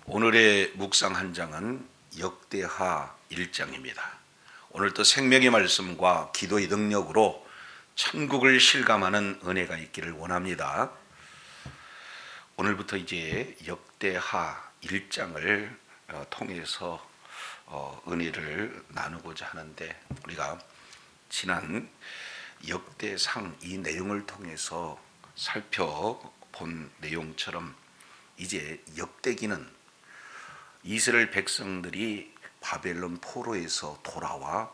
오늘의 묵상 한 장은 역대하 1장입니다. 오늘도 생명의 말씀과 기도의 능력으로 천국을 실감하는 은혜가 있기를 원합니다. 오늘부터 이제 역대하 1장을 통해서 은혜를 나누고자 하는데, 우리가 지난 역대상 이 내용을 통해서 살펴본 내용처럼 이제 역대기는 이스라엘 백성들이 바벨론 포로에서 돌아와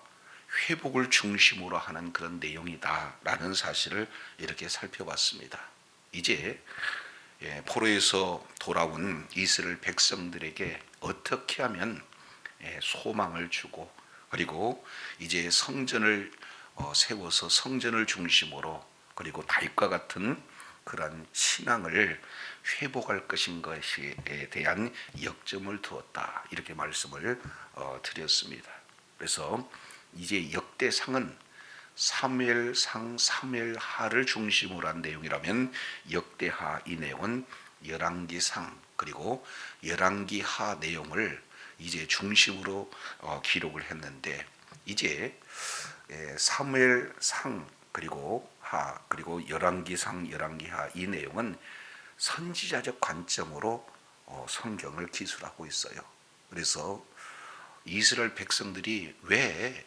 회복을 중심으로 하는 그런 내용이다라는 사실을 이렇게 살펴봤습니다. 이제 포로에서 돌아온 이스라엘 백성들에게 어떻게 하면 소망을 주고, 그리고 이제 성전을 세워서 성전을 중심으로, 그리고 다윗과 같은 그러한 신앙을 회복할 것인 것에 대한 역점을 두었다, 이렇게 말씀을 드렸습니다. 그래서 이제 역대상은 사무엘상, 사무엘하를 중심으로 한 내용이라면, 역대하 이 내용은 열왕기상 그리고 열왕기하 내용을 이제 중심으로 기록을 했는데, 이제 사무엘상 그리고 열왕기상, 열왕기하 이 내용은 선지자적 관점으로 성경을 기술하고 있어요. 그래서 이스라엘 백성들이 왜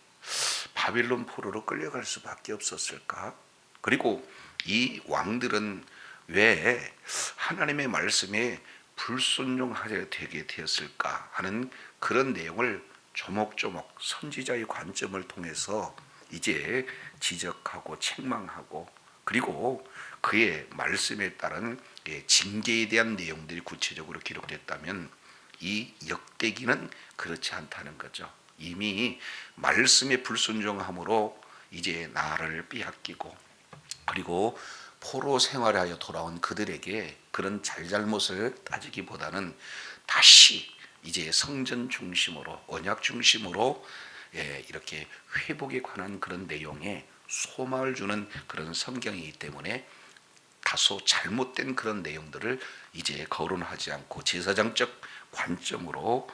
바빌론 포로로 끌려갈 수밖에 없었을까? 그리고 이 왕들은 왜 하나님의 말씀에 불순종하게 되게 되었을까 하는 그런 내용을 조목조목 선지자의 관점을 통해서 이제 지적하고 책망하고, 그리고 그의 말씀에 따른 징계에 대한 내용들이 구체적으로 기록됐다면, 이 역대기는 그렇지 않다는 거죠. 이미 말씀에 불순종함으로 이제 나라를 빼앗기고, 그리고 포로 생활하여 돌아온 그들에게 그런 잘잘못을 따지기보다는 다시 이제 성전 중심으로, 언약 중심으로 이렇게 회복에 관한 그런 내용에 소망을 주는 그런 성경이기 때문에 다소 잘못된 그런 내용들을 이제 거론하지 않고 제사장적 관점으로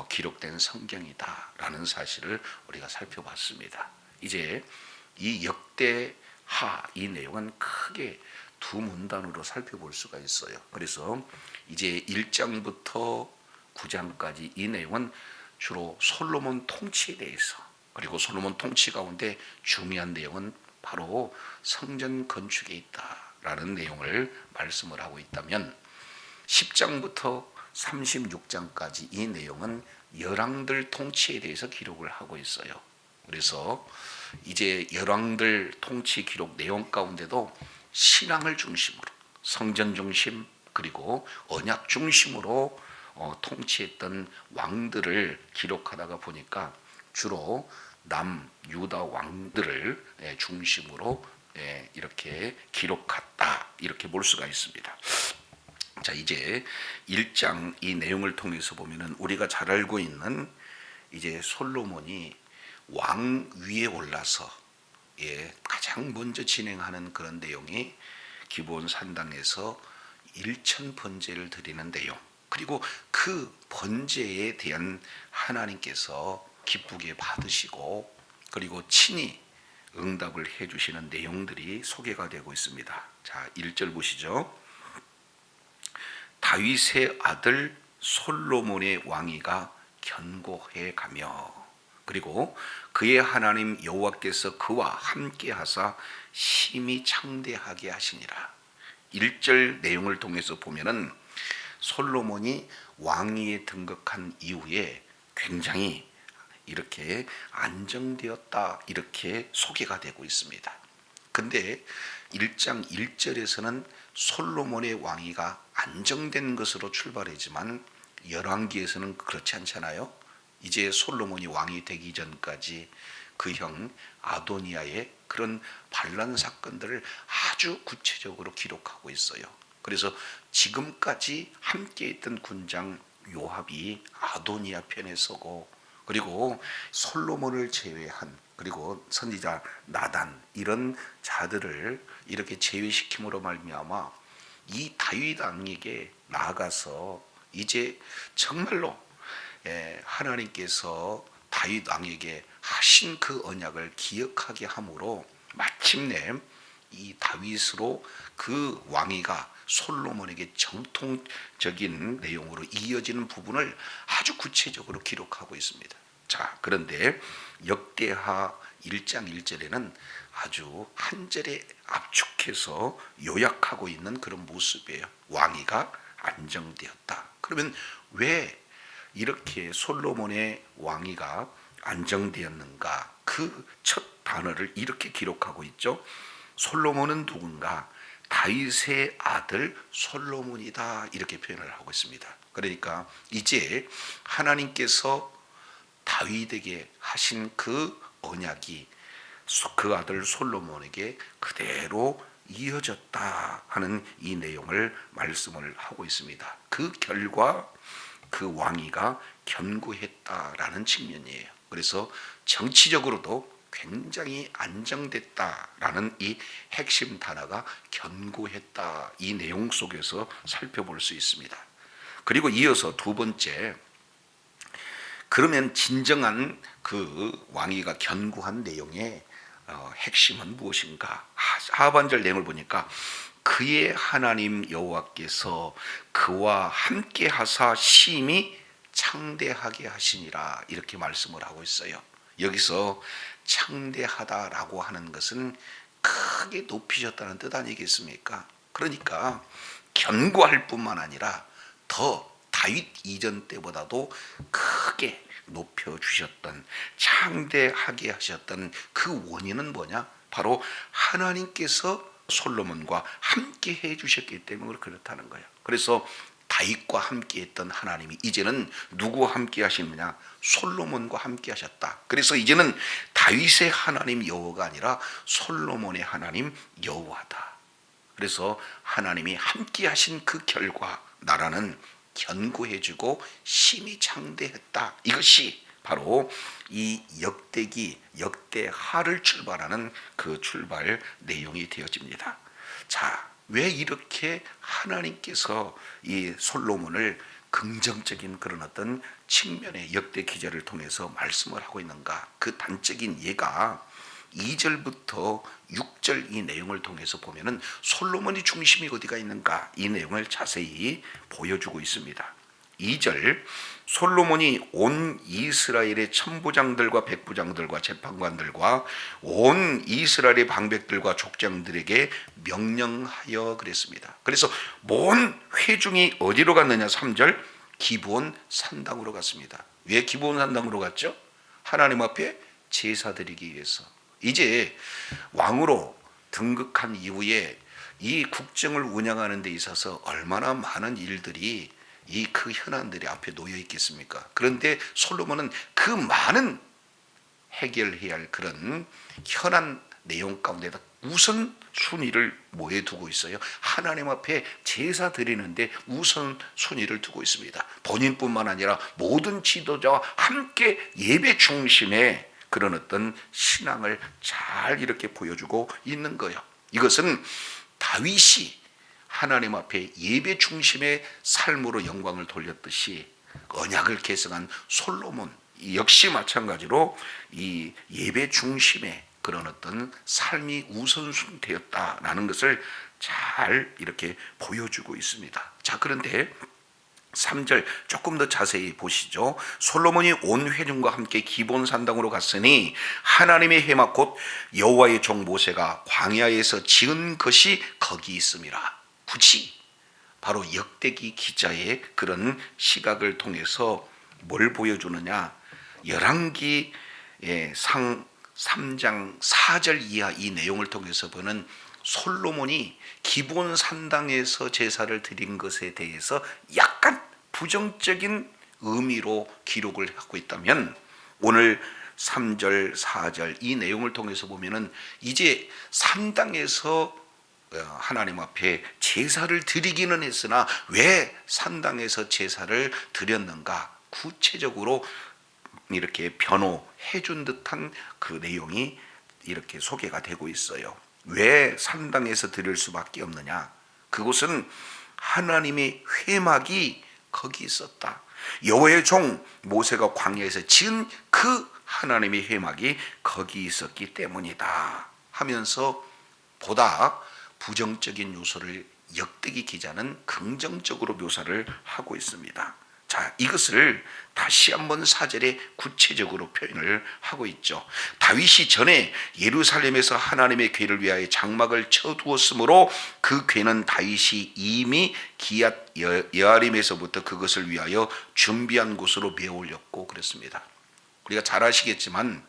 기록된 성경이다라는 사실을 우리가 살펴봤습니다. 이제 이 역대하 이 내용은 크게 두 문단으로 살펴볼 수가 있어요. 그래서 이제 1장부터 9장까지 이 내용은 주로 솔로몬 통치에 대해서, 그리고 솔로몬 통치 가운데 중요한 내용은 바로 성전 건축에 있다라는 내용을 말씀을 하고 있다면, 10장부터 36장까지 이 내용은 열왕들 통치에 대해서 기록을 하고 있어요. 그래서 이제 열왕들 통치 기록 내용 가운데도 신앙을 중심으로, 성전 중심 그리고 언약 중심으로 통치했던 왕들을 기록하다가 보니까 주로 남유다 왕들을 중심으로 이렇게 기록했다, 이렇게 볼 수가 있습니다. 자, 이제 1장 이 내용을 통해서 보면은 우리가 잘 알고 있는 이제 솔로몬이 왕 위에 올라서 가장 먼저 진행하는 그런 내용이 기브온 산당에서 1천 번제를 드리는 내용, 그리고 그 번제에 대한 하나님께서 기쁘게 받으시고, 그리고 친히 응답을 해주시는 내용들이 소개가 되고 있습니다. 자, 1절 보시죠. 다윗의 아들 솔로몬의 왕위가 견고해 가며, 그리고 그의 하나님 여호와께서 그와 함께 하사 심히 창대하게 하시니라. 1절 내용을 통해서 보면은 솔로몬이 왕위에 등극한 이후에 굉장히 이렇게 안정되었다, 이렇게 소개가 되고 있습니다. 근데 1장 1절에서는 솔로몬의 왕위가 안정된 것으로 출발하지만 열왕기에서는 그렇지 않잖아요. 이제 솔로몬이 왕이 되기 전까지 그 형 아도니아의 그런 반란 사건들을 아주 구체적으로 기록하고 있어요. 그래서 지금까지 함께 있던 군장 요압이 아도니아 편에 서고, 그리고 솔로몬을 제외한, 그리고 선지자 나단, 이런 자들을 이렇게 제외시킴으로 말미암아 이 다윗 왕에게 나아가서 이제 정말로 하나님께서 다윗 왕에게 하신 그 언약을 기억하게 함으로 마침내 이 다윗으로 그 왕위가 솔로몬에게 정통적인 내용으로 이어지는 부분을 아주 구체적으로 기록하고 있습니다. 자, 그런데 역대하 1장 1절에는 아주 한 절에 압축해서 요약하고 있는 그런 모습이에요. 왕위가 안정되었다. 그러면 왜 이렇게 솔로몬의 왕위가 안정되었는가? 그 첫 단어를 이렇게 기록하고 있죠. 솔로몬은 누군가? 다윗의 아들 솔로몬이다, 이렇게 표현을 하고 있습니다. 그러니까 이제 하나님께서 다윗에게 하신 그 언약이 그 아들 솔로몬에게 그대로 이어졌다 하는 이 내용을 말씀을 하고 있습니다. 그 결과 그 왕위가 견고했다라는 측면이에요. 그래서 정치적으로도 굉장히 안정됐다라는 이 핵심 단어가 견고했다, 이 내용 속에서 살펴볼 수 있습니다. 그리고 이어서 두 번째, 그러면 진정한 그 왕위가 견고한 내용의 핵심은 무엇인가? 하반절 내용을 보니까 그의 하나님 여호와께서 그와 함께 하사 심히 창대하게 하시니라, 이렇게 말씀을 하고 있어요. 여기서 창대하다라고 하는 것은 크게 높이셨다는 뜻 아니겠습니까? 그러니까 견고할 뿐만 아니라 더 다윗 이전 때보다도 크게 높여주셨던, 창대하게 하셨던 그 원인은 뭐냐? 바로 하나님께서 솔로몬과 함께 해주셨기 때문에 그렇다는 거예요. 그래서 다윗과 함께 했던 하나님이 이제는 누구와 함께 하시느냐? 솔로몬과 함께 하셨다. 그래서 이제는 다윗의 하나님 여호와가 아니라 솔로몬의 하나님 여호와다. 그래서 하나님이 함께 하신 그 결과 나라는 견고해지고 심히 창대했다. 이것이 바로 이 역대기, 역대하를 출발하는 그 출발 내용이 되어집니다. 자, 왜 이렇게 하나님께서 이 솔로몬을 긍정적인 그런 어떤 측면의 역대 기자를 통해서 말씀을 하고 있는가? 그 단적인 예가 2절부터 6절 이 내용을 통해서 보면은 솔로몬이 중심이 어디가 있는가? 이 내용을 자세히 보여주고 있습니다. 2절, 솔로몬이 온 이스라엘의 천부장들과 백부장들과 재판관들과 온 이스라엘의 방백들과 족장들에게 명령하여 그랬습니다. 그래서 모든 회중이 어디로 갔느냐? 3절, 기브온 산당으로 갔습니다. 왜 기브온 산당으로 갔죠? 하나님 앞에 제사 드리기 위해서. 이제 왕으로 등극한 이후에 이 국정을 운영하는 데 있어서 얼마나 많은 일들이, 이 그 현안들이 앞에 놓여 있겠습니까? 그런데 솔로몬은 그 많은 해결해야 할 그런 현안 내용 가운데다 우선 순위를 뭐에 두고 있어요? 하나님 앞에 제사 드리는데 우선 순위를 두고 있습니다. 본인뿐만 아니라 모든 지도자와 함께 예배 중심의 그런 어떤 신앙을 잘 이렇게 보여주고 있는 거예요. 이것은 다윗이 하나님 앞에 예배 중심의 삶으로 영광을 돌렸듯이 언약을 계승한 솔로몬 역시 마찬가지로 이 예배 중심의 그런 어떤 삶이 우선순되었다라는 것을 잘 이렇게 보여주고 있습니다. 자, 그런데 3절 조금 더 자세히 보시죠. 솔로몬이 온 회중과 함께 기브온 산당으로 갔으니 하나님의 회막 곧 여호와의 종 모세가 광야에서 지은 것이 거기 있음이라. 굳이 바로 역대기 기자의 그런 시각을 통해서 뭘 보여주느냐? 열왕기 상 3장 4절 이하 이 내용을 통해서 보는 솔로몬이 기브온 산당에서 제사를 드린 것에 대해서 약간 부정적인 의미로 기록을 하고 있다면, 오늘 3절 4절 이 내용을 통해서 보면은 이제 산당에서 하나님 앞에 제사를 드리기는 했으나 왜 산당에서 제사를 드렸는가? 구체적으로 이렇게 변호해 준 듯한 그 내용이 이렇게 소개가 되고 있어요. 왜 산당에서 드릴 수밖에 없느냐? 그것은 하나님의 회막이 거기 있었다. 여호와의 종 모세가 광야에서 지은 그 하나님의 회막이 거기 있었기 때문이다 하면서 보다 부정적인 요소를 역대기 기자는 긍정적으로 묘사를 하고 있습니다. 자, 이것을 다시 한번 4절에 구체적으로 표현을 하고 있죠. 다윗이 전에 예루살렘에서 하나님의 궤를 위하여 장막을 쳐두었으므로 그 궤는 다윗이 이미 기앗 여아림에서부터 그것을 위하여 준비한 곳으로 메어 올렸고 그랬습니다. 우리가 잘 아시겠지만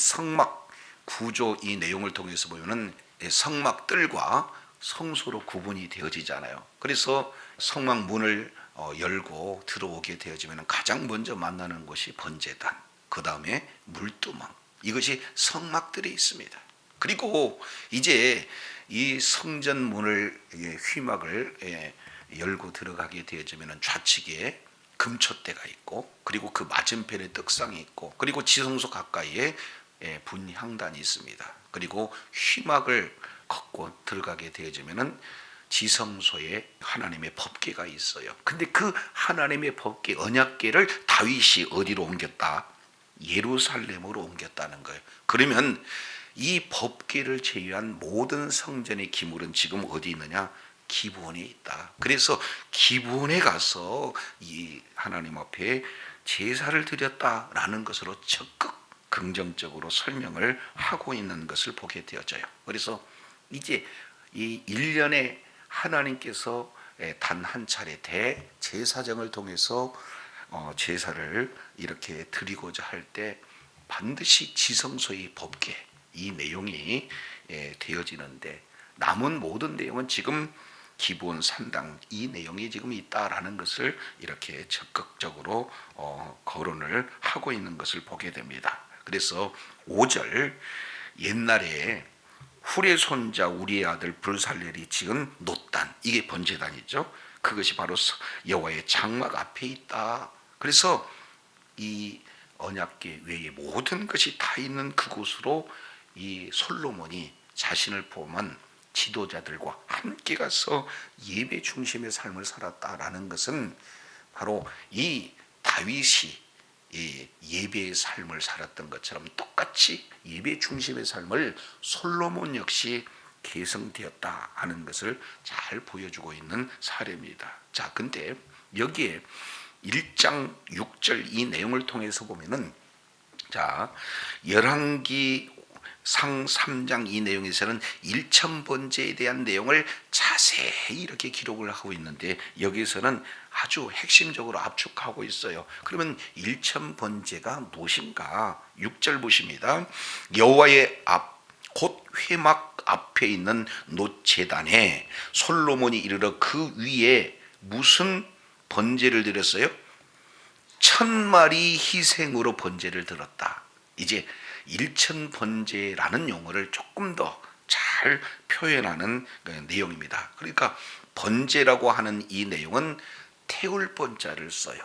성막 구조 이 내용을 통해서 보면은 성막들과 성소로 구분이 되어지잖아요. 그래서 성막 문을 열고 들어오게 되어지면 가장 먼저 만나는 곳이 번제단, 그 다음에 물두멍, 이것이 성막들이 있습니다. 그리고 이제 이 성전 문을 휘막을 열고 들어가게 되어지면 좌측에 금촛대가 있고, 그리고 그 맞은편에 떡상이 있고, 그리고 지성소 가까이에 분향단이 있습니다. 그리고 휘막을 걷고 들어가게 되어지면은 지성소에 하나님의 법궤가 있어요. 근데 그 하나님의 법궤 언약궤를 다윗이 어디로 옮겼다? 예루살렘으로 옮겼다는 거예요. 그러면 이 법궤를 제외한 모든 성전의 기물은 지금 어디 있느냐? 기브온에 있다. 그래서 기브온에 가서 이 하나님 앞에 제사를 드렸다라는 것으로 적극 긍정적으로 설명을 하고 있는 것을 보게 되어져요. 그래서 이제 이 1년에 하나님께서 단 한 차례 대제사장을 통해서 제사를 이렇게 드리고자 할 때 반드시 지성소의 법궤 이 내용이 되어지는데, 남은 모든 내용은 지금 기본 3당 이 내용이 지금 있다라는 것을 이렇게 적극적으로 거론을 하고 있는 것을 보게 됩니다. 그래서 5절, 옛날에 훌의 손자 우리의 아들 불살렐이 지은 놋단, 이게 번제단이죠. 그것이 바로 여호와의 장막 앞에 있다. 그래서 이 언약궤 외에 모든 것이 다 있는 그곳으로 이 솔로몬이 자신을 포함한 지도자들과 함께 가서 예배 중심의 삶을 살았다라는 것은 바로 이 다윗이 예배의 삶을 살았던 것처럼 똑같이 예배 중심의 삶을 솔로몬 역시 계승되었다 하는 것을 잘 보여주고 있는 사례입니다. 자, 근데 여기에 1장 6절 이 내용을 통해서 보면은, 자, 열왕기 상 3장 이 내용에서는 일천번제에 대한 내용을 자세히 이렇게 기록을 하고 있는데, 여기서는 아주 핵심적으로 압축하고 있어요. 그러면 일천번제가 무엇인가? 6절 보십니다. 여호와의 앞 곧 회막 앞에 있는 놋제단에 솔로몬이 이르러 그 위에 무슨 번제를 드렸어요? 1000마리 희생으로 번제를 드렸다. 이제 일천번제라는 용어를 조금 더 잘 표현하는 내용입니다. 그러니까 번제라고 하는 이 내용은 태울 번자를 써요.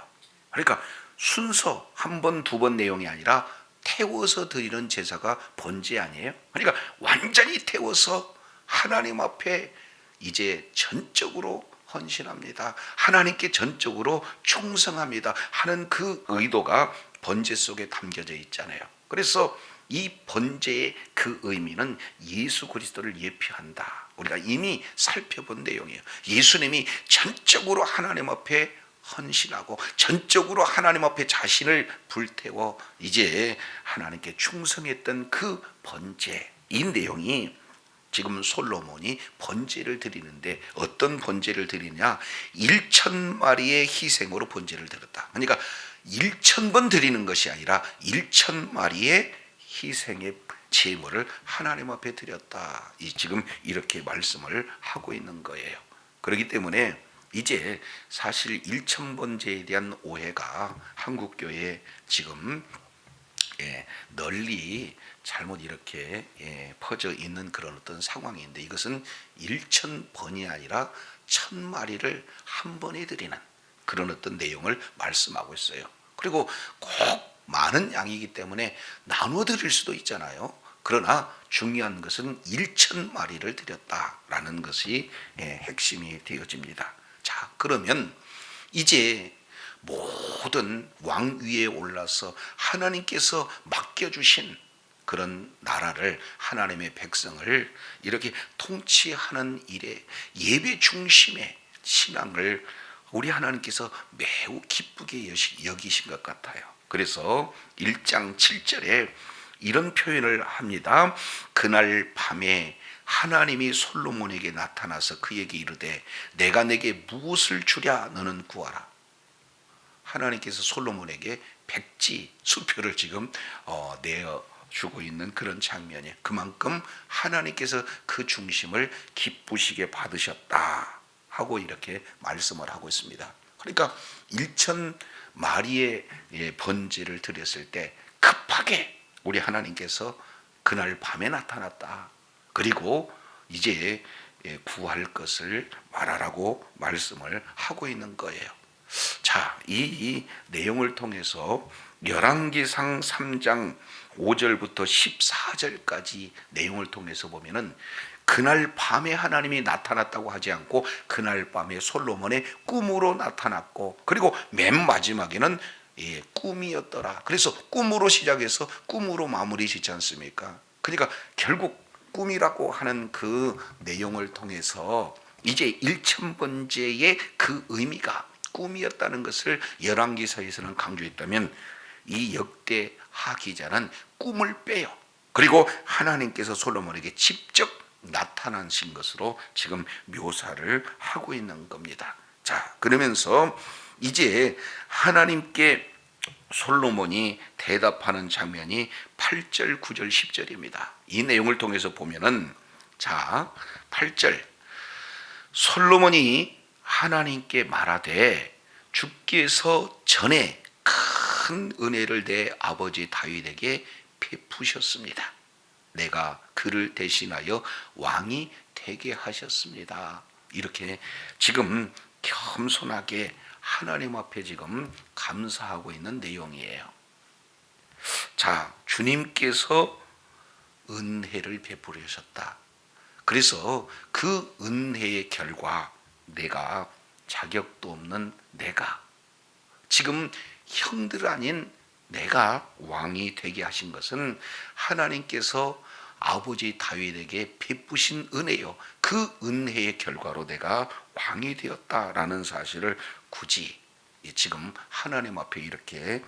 그러니까 순서 한 번, 두 번 내용이 아니라 태워서 드리는 제사가 번제 아니에요? 그러니까 완전히 태워서 하나님 앞에 이제 전적으로 헌신합니다. 하나님께 전적으로 충성합니다 하는 그 의도가 번제 속에 담겨져 있잖아요. 그래서 이 번제의 그 의미는 예수 그리스도를 예표한다. 우리가 이미 살펴본 내용이에요. 예수님이 전적으로 하나님 앞에 헌신하고 전적으로 하나님 앞에 자신을 불태워 이제 하나님께 충성했던 그 번제, 이 내용이 지금 솔로몬이 번제를 드리는데 어떤 번제를 드리냐? 1000마리의 희생으로 번제를 드렸다. 그러니까 1000번 드리는 것이 아니라 1000마리의 희생의 제물을 하나님 앞에 드렸다. 지금 이렇게 말씀을 하고 있는 거예요. 그렇기 때문에 이제 사실 1000번제에 대한 오해가 한국교회에 지금 널리 잘못 이렇게 퍼져 있는 그런 어떤 상황인데, 이것은 1000번이 아니라 1000마리를 한 번에 드리는 그런 어떤 내용을 말씀하고 있어요. 그리고 꼭 많은 양이기 때문에 나눠 드릴 수도 있잖아요. 그러나 중요한 것은 1000마리를 드렸다라는 것이 핵심이 되어집니다. 자, 그러면 이제 모든 왕위에 올라서 하나님께서 맡겨주신 그런 나라를, 하나님의 백성을 이렇게 통치하는 일에 예배 중심의 신앙을 우리 하나님께서 매우 기쁘게 여기신 것 같아요. 그래서 1장 7절에 이런 표현을 합니다. 그날 밤에 하나님이 솔로몬에게 나타나서 그에게 이르되 내가 내게 무엇을 주랴 너는 구하라. 하나님께서 솔로몬에게 백지 수표를 지금 내어주고 있는 그런 장면이에요. 그만큼 하나님께서 그 중심을 기쁘시게 받으셨다 하고 이렇게 말씀을 하고 있습니다. 그러니까 1천 마리의 번제를 드렸을 때 급하게 우리 하나님께서 그날 밤에 나타났다. 그리고 이제 구할 것을 말하라고 말씀을 하고 있는 거예요. 자, 이 내용을 통해서 열왕기상 3장 5절부터 14절까지 내용을 통해서 보면은 그날 밤에 하나님이 나타났다고 하지 않고 그날 밤에 솔로몬의 꿈으로 나타났고, 그리고 맨 마지막에는 꿈이었더라. 그래서 꿈으로 시작해서 꿈으로 마무리 짓지 않습니까? 그러니까 결국 꿈이라고 하는 그 내용을 통해서 이제 1,000번째의 그 의미가 꿈이었다는 것을 열왕기서에서는 강조했다면, 이 역대하 기자는 꿈을 빼요. 그리고 하나님께서 솔로몬에게 직접 나타나신 것으로 지금 묘사를 하고 있는 겁니다. 자, 그러면서 이제 하나님께 솔로몬이 대답하는 장면이 8절, 9절, 10절입니다. 이 내용을 통해서 보면은, 자, 8절, 솔로몬이 하나님께 말하되 주께서 전에 큰 은혜를 내 아버지 다윗에게 베푸셨습니다. 내가 그를 대신하여 왕이 되게 하셨습니다. 이렇게 지금 겸손하게 하나님 앞에 지금 감사하고 있는 내용이에요. 자, 주님께서 은혜를 베풀으셨다. 그래서 그 은혜의 결과 내가, 자격도 없는 내가, 지금 형들 아닌 내가 왕이 되게 하신 것은 하나님께서 아버지 다윗에게 베푸신 은혜요. 그 은혜의 결과로 내가 왕이 되었다라는 사실을 굳이 지금 하나님 앞에 이렇게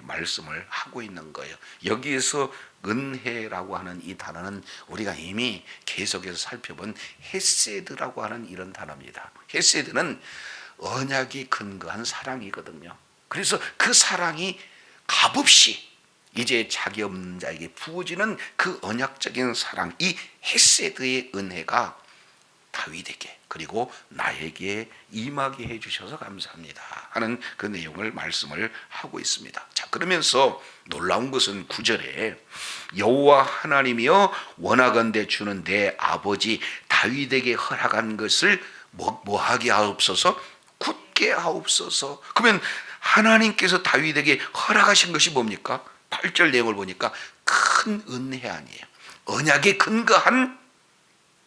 말씀을 하고 있는 거예요. 여기에서 은혜라고 하는 이 단어는 우리가 이미 계속해서 살펴본 헤세드라고 하는 이런 단어입니다. 헤세드는 언약이 근거한 사랑이거든요. 그래서 그 사랑이 값없이 이제 자기 없는 자에게 부어지는 그 언약적인 사랑, 이 헤세드의 은혜가 다윗에게 그리고 나에게 임하게 해주셔서 감사합니다 하는 그 내용을 말씀을 하고 있습니다. 자, 그러면서 놀라운 것은 9절에 여호와 하나님이여 원하건대 주는 내 아버지 다윗에게 허락한 것을 뭐하게 하옵소서? 굳게 하옵소서. 그러면 하나님께서 다윗에게 허락하신 것이 뭡니까? 8절 내용을 보니까 큰 은혜 아니에요. 언약에 근거한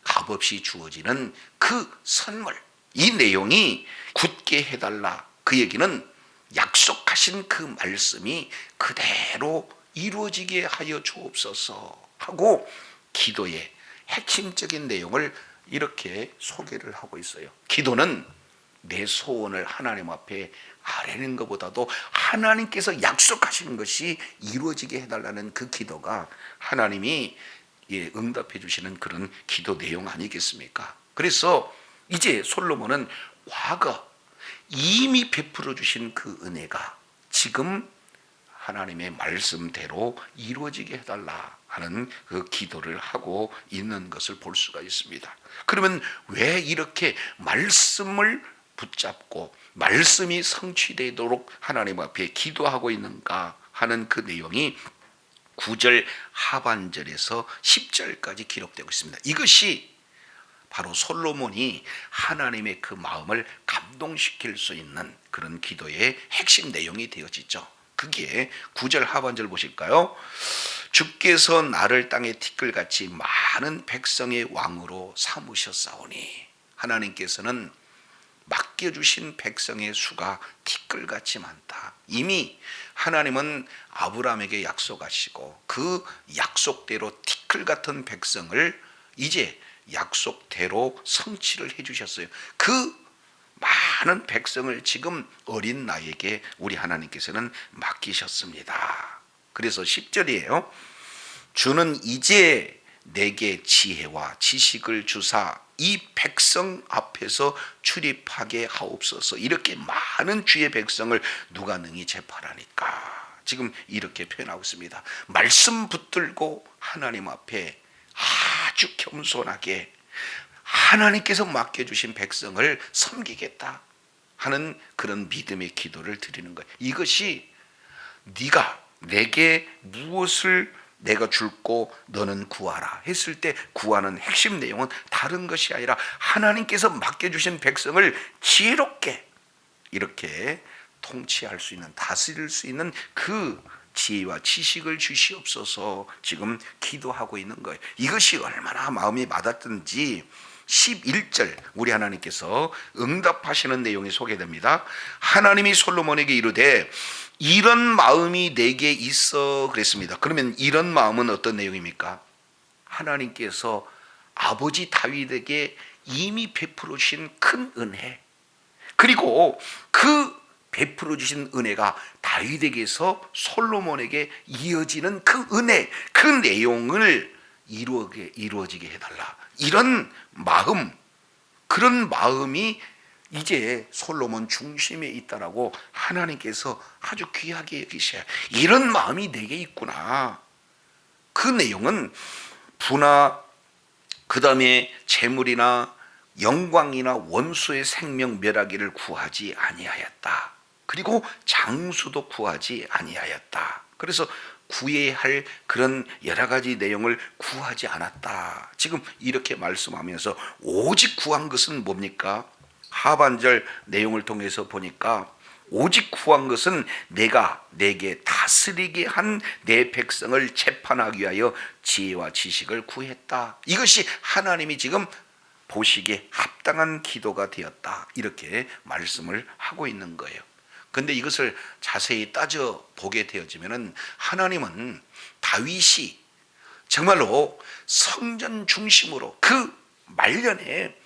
값없이 주어지는 그 선물, 이 내용이 굳게 해달라. 그 얘기는 약속하신 그 말씀이 그대로 이루어지게 하여 주옵소서 하고 기도의 핵심적인 내용을 이렇게 소개를 하고 있어요. 기도는 내 소원을 하나님 앞에 아뢰는 것보다도 하나님께서 약속하시는 것이 이루어지게 해달라는 그 기도가 하나님이 응답해 주시는 그런 기도 내용 아니겠습니까? 그래서 이제 솔로몬은 과거 이미 베풀어 주신 그 은혜가 지금 하나님의 말씀대로 이루어지게 해달라 하는 그 기도를 하고 있는 것을 볼 수가 있습니다. 그러면 왜 이렇게 말씀을 붙잡고 말씀이 성취되도록 하나님 앞에 기도하고 있는가 하는 그 내용이 9절 하반절에서 10절까지 기록되고 있습니다. 이것이 바로 솔로몬이 하나님의 그 마음을 감동시킬 수 있는 그런 기도의 핵심 내용이 되어지죠. 그게 9절 하반절 보실까요? 주께서 나를 땅의 티끌같이 많은 백성의 왕으로 삼으셨사오니, 하나님께서는 맡겨주신 백성의 수가 티끌같이 많다. 이미 하나님은 아브라함에게 약속하시고 그 약속대로 티끌 같은 백성을 이제 약속대로 성취를 해주셨어요. 그 많은 백성을 지금 어린 나이에게 우리 하나님께서는 맡기셨습니다. 그래서 10절이에요. 주는 이제 내게 지혜와 지식을 주사 이 백성 앞에서 출입하게 하옵소서. 이렇게 많은 주의 백성을 누가 능히 재판하니까. 지금 이렇게 표현하고 있습니다. 말씀 붙들고 하나님 앞에 아주 겸손하게 하나님께서 맡겨주신 백성을 섬기겠다 하는 그런 믿음의 기도를 드리는 거예요. 이것이 네가 내게 무엇을 내가 줄고 너는 구하라 했을 때 구하는 핵심 내용은 다른 것이 아니라 하나님께서 맡겨주신 백성을 지혜롭게 이렇게 통치할 수 있는, 다스릴 수 있는 그 지혜와 지식을 주시옵소서 지금 기도하고 있는 거예요. 이것이 얼마나 마음이 와닿든지 11절 우리 하나님께서 응답하시는 내용이 소개됩니다. 하나님이 솔로몬에게 이르되 이런 마음이 내게 있어 그랬습니다. 그러면 이런 마음은 어떤 내용입니까? 하나님께서 아버지 다윗에게 이미 베풀어 주신 큰 은혜, 그리고 그 베풀어 주신 은혜가 다윗에게서 솔로몬에게 이어지는 그 은혜, 그 내용을 이루어지게 해달라. 이런 마음, 그런 마음이 이제 솔로몬 중심에 있다라고 하나님께서 아주 귀하게 여기셔요. 이런 마음이 내게 있구나. 그 내용은 부나 그 다음에 재물이나 영광이나 원수의 생명 멸하기를 구하지 아니하였다. 그리고 장수도 구하지 아니하였다. 그래서 구해야 할 그런 여러 가지 내용을 구하지 않았다. 지금 이렇게 말씀하면서 오직 구한 것은 뭡니까? 하반절 내용을 통해서 보니까 오직 구한 것은 내가 내게 다스리게 한 내 백성을 재판하기 위하여 지혜와 지식을 구했다. 이것이 하나님이 지금 보시기에 합당한 기도가 되었다. 이렇게 말씀을 하고 있는 거예요. 근데 이것을 자세히 따져 보게 되어지면은 하나님은 다윗이 정말로 성전 중심으로 그 말년에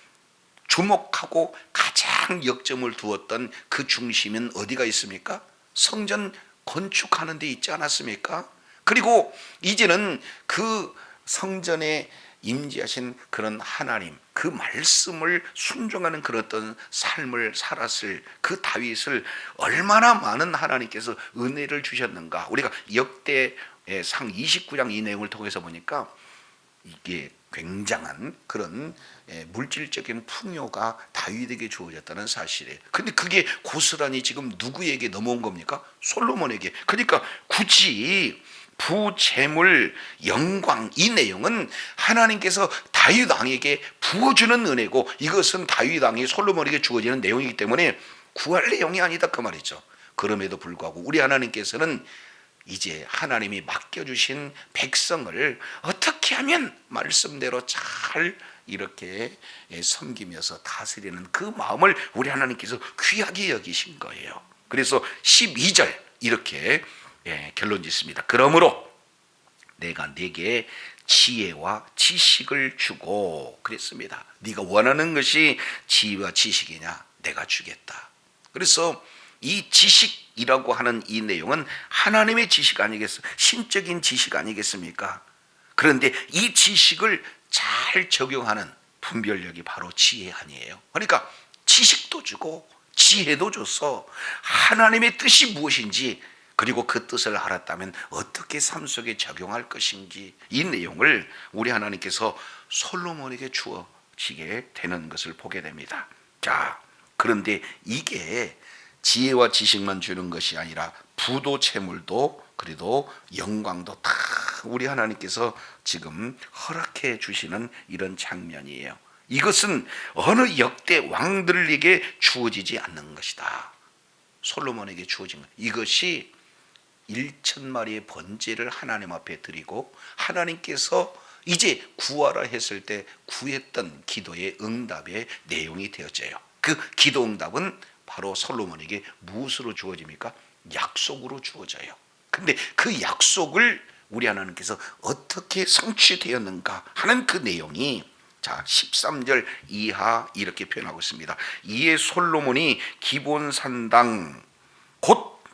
주목하고 가장 역점을 두었던 그 중심은 어디가 있습니까? 성전 건축하는 데 있지 않았습니까? 그리고 이제는 그 성전에 임재하신 그런 하나님, 그 말씀을 순종하는 그런 어떤 삶을 살았을 그 다윗을 얼마나 많은 하나님께서 은혜를 주셨는가. 우리가 역대상 29장 이 내용을 통해서 보니까 이게 굉장한 그런 물질적인 풍요가 다윗에게 주어졌다는 사실이에요. 근데 그게 고스란히 지금 누구에게 넘어온 겁니까? 솔로몬에게. 그러니까 굳이 부재물 영광 이 내용은 하나님께서 다윗 왕에게 부어주는 은혜고 이것은 다윗 왕이 솔로몬에게 주어지는 내용이기 때문에 구할 내용이 아니다 그 말이죠. 그럼에도 불구하고 우리 하나님께서는 이제 하나님이 맡겨주신 백성을 어떻게 하면 말씀대로 잘 이렇게 섬기면서 다스리는 그 마음을 우리 하나님께서 귀하게 여기신 거예요. 그래서 12절 이렇게 결론 짓습니다. 그러므로 내가 네게 지혜와 지식을 주고 그랬습니다. 네가 원하는 것이 지혜와 지식이냐? 내가 주겠다. 그래서 이 지식이라고 하는 이 내용은 하나님의 지식 아니겠습니까? 신적인 지식 아니겠습니까? 그런데 이 지식을 잘 적용하는 분별력이 바로 지혜 아니에요. 그러니까 지식도 주고 지혜도 줘서 하나님의 뜻이 무엇인지 그리고 그 뜻을 알았다면 어떻게 삶 속에 적용할 것인지 이 내용을 우리 하나님께서 솔로몬에게 주어지게 되는 것을 보게 됩니다. 자, 그런데 이게 지혜와 지식만 주는 것이 아니라 부도 재물도 그래도 영광도 다 우리 하나님께서 지금 허락해 주시는 이런 장면이에요. 이것은 어느 역대 왕들에게 주어지지 않는 것이다. 솔로몬에게 주어진 것. 이것이 1,000마리의 번제를 하나님 앞에 드리고 하나님께서 이제 구하라 했을 때 구했던 기도의 응답의 내용이 되어져요. 그 기도 응답은 바로 솔로몬에게 무엇으로 주어집니까? 약속으로 주어져요. 근데 그 약속을 우리 하나님께서 어떻게 성취되었는가 하는 그 내용이 자 13절 이하 이렇게 표현하고 있습니다. 이에 솔로몬이 기본산당 곧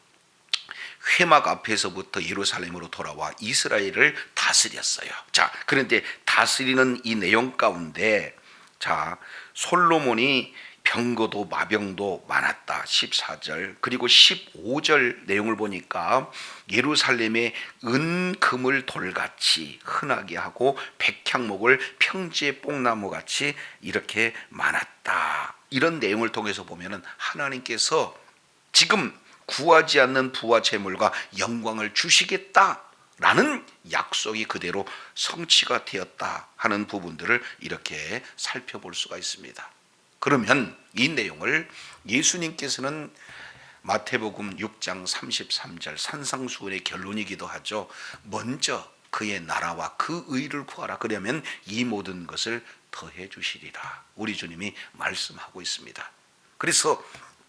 회막 앞에서부터 예루살렘으로 돌아와 이스라엘을 다스렸어요. 자, 그런데 다스리는 이 내용 가운데 자, 솔로몬이 병거도 마병도 많았다. 14절. 그리고 15절 내용을 보니까 예루살렘에 은금을 돌같이 흔하게 하고 백향목을 평지의 뽕나무같이 이렇게 많았다. 이런 내용을 통해서 보면은 하나님께서 지금 구하지 않는 부와 재물과 영광을 주시겠다라는 약속이 그대로 성취가 되었다 하는 부분들을 이렇게 살펴볼 수가 있습니다. 그러면 이 내용을 예수님께서는 마태복음 6장 33절 산상수훈의 결론이기도 하죠. 먼저 그의 나라와 그 의를 구하라. 그러면 이 모든 것을 더해 주시리라. 우리 주님이 말씀하고 있습니다. 그래서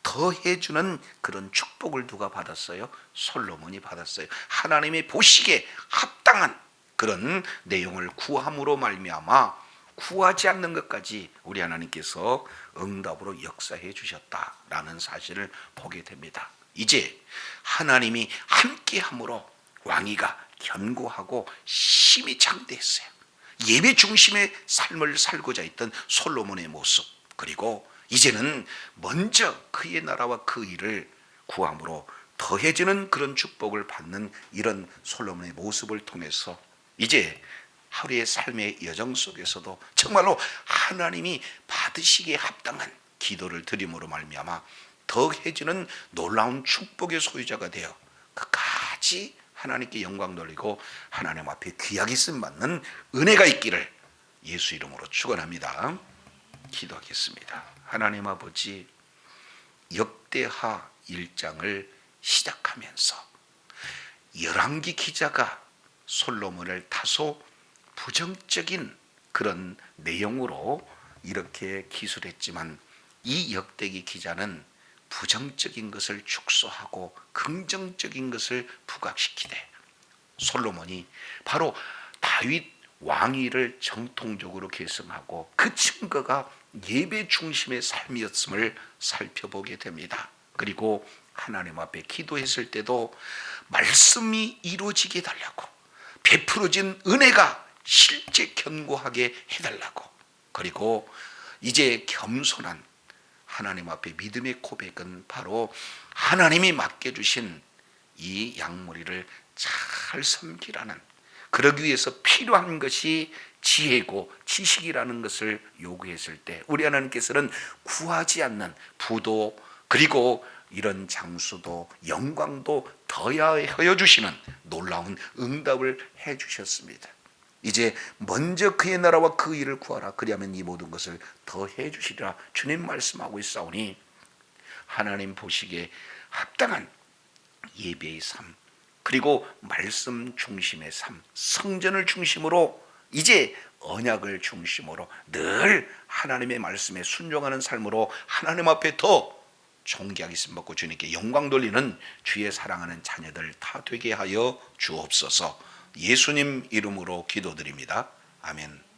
더해주는 그런 축복을 누가 받았어요? 솔로몬이 받았어요. 하나님이 보시기에 합당한 그런 내용을 구함으로 말미암아 구하지 않는 것까지 우리 하나님께서 응답으로 역사해 주셨다라는 사실을 보게 됩니다. 이제 하나님이 함께함으로 왕위가 견고하고 심히 창대했어요. 예배 중심의 삶을 살고자 했던 솔로몬의 모습, 그리고 이제는 먼저 그의 나라와 그 일을 구함으로 더해지는 그런 축복을 받는 이런 솔로몬의 모습을 통해서 이제 하루의 삶의 여정 속에서도 정말로 하나님이 받으시기에 합당한 기도를 드림으로 말미암아 더해지는 놀라운 축복의 소유자가 되어 끝까지 하나님께 영광 돌리고 하나님 앞에 귀하게 쓰임받는 은혜가 있기를 예수 이름으로 축원합니다. 기도하겠습니다. 하나님 아버지, 역대하 1장을 시작하면서 열왕기 기자가 솔로몬을 다소 부정적인 그런 내용으로 이렇게 기술했지만 이 역대기 기자는 부정적인 것을 축소하고 긍정적인 것을 부각시키되 솔로몬이 바로 다윗 왕위를 정통적으로 계승하고 그 증거가 예배 중심의 삶이었음을 살펴보게 됩니다. 그리고 하나님 앞에 기도했을 때도 말씀이 이루어지게 해달라고, 베풀어진 은혜가 실제 견고하게 해달라고, 그리고 이제 겸손한 하나님 앞에 믿음의 고백은 바로 하나님이 맡겨주신 이 양무리를 잘 섬기라는, 그러기 위해서 필요한 것이 지혜고 지식이라는 것을 요구했을 때 우리 하나님께서는 구하지 않는 부도 그리고 이런 장수도 영광도 더하여 주시는 놀라운 응답을 해 주셨습니다. 이제 먼저 그의 나라와 그 일을 구하라. 그리하면 이 모든 것을 더해 주시리라. 주님 말씀하고 있사오니 하나님 보시기에 합당한 예배의 삶, 그리고 말씀 중심의 삶, 성전을 중심으로 이제 언약을 중심으로 늘 하나님의 말씀에 순종하는 삶으로 하나님 앞에 더 존귀하게 쓰임받고 주님께 영광 돌리는 주의 사랑하는 자녀들 다 되게 하여 주옵소서. 예수님 이름으로 기도드립니다. 아멘.